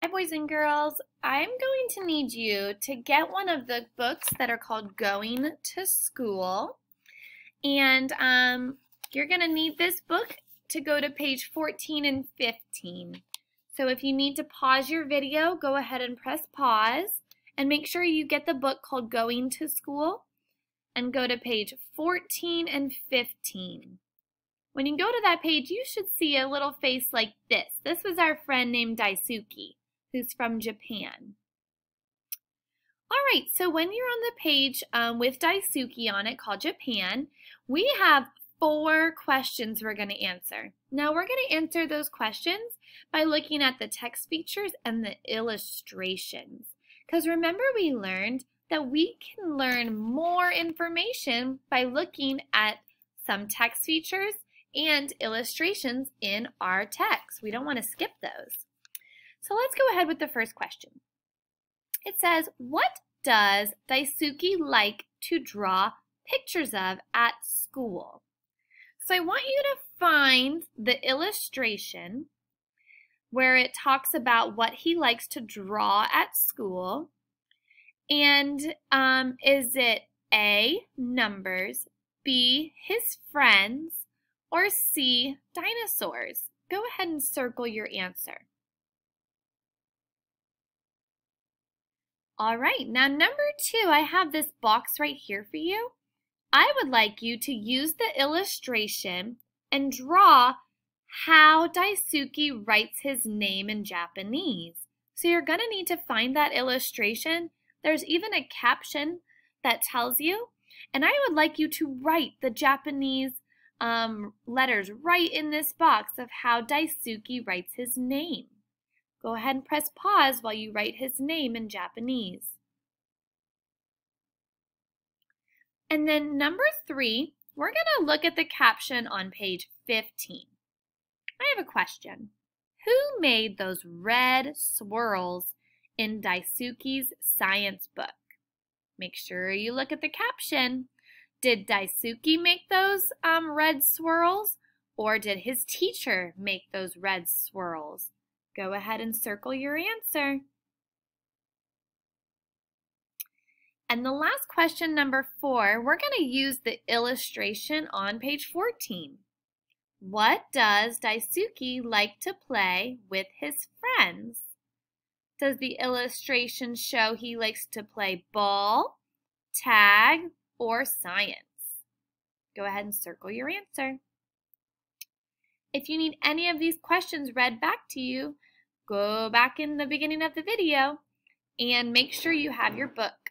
Hi, boys and girls. I'm going to need you to get one of the books that are called Going to School. And you're going to need this book to go to page 14 and 15. So if you need to pause your video, go ahead and press pause. And make sure you get the book called Going to School and go to page 14 and 15. When you go to that page, you should see a little face like this. This was our friend named Daisuke, who's from Japan. All right, so when you're on the page with Daisuke on it called Japan, we have 4 questions we're going to answer. Now we're going to answer those questions by looking at the text features and the illustrations. Because remember we learned that we can learn more information by looking at some text features and illustrations in our text. We don't want to skip those. So let's go ahead with the first question. It says, what does Daisuke like to draw pictures of at school? So I want you to find the illustration where it talks about what he likes to draw at school. And is it A, numbers, B, his friends, or C, dinosaurs? Go ahead and circle your answer. All right, now number 2, I have this box right here for you. I would like you to use the illustration and draw how Daisuke writes his name in Japanese. So you're going to need to find that illustration. There's even a caption that tells you. And I would like you to write the Japanese letters right in this box of how Daisuke writes his name. Go ahead and press pause while you write his name in Japanese. And then number 3, we're going to look at the caption on page 15. I have a question. Who made those red swirls in Daisuke's science book? Make sure you look at the caption. Did Daisuke make those red swirls, or did his teacher make those red swirls? Go ahead and circle your answer. And the last question, number 4, we're going to use the illustration on page 14. What does Daisuke like to play with his friends? Does the illustration show he likes to play ball, tag, or science? Go ahead and circle your answer. If you need any of these questions read back to you, go back in the beginning of the video and make sure you have your book.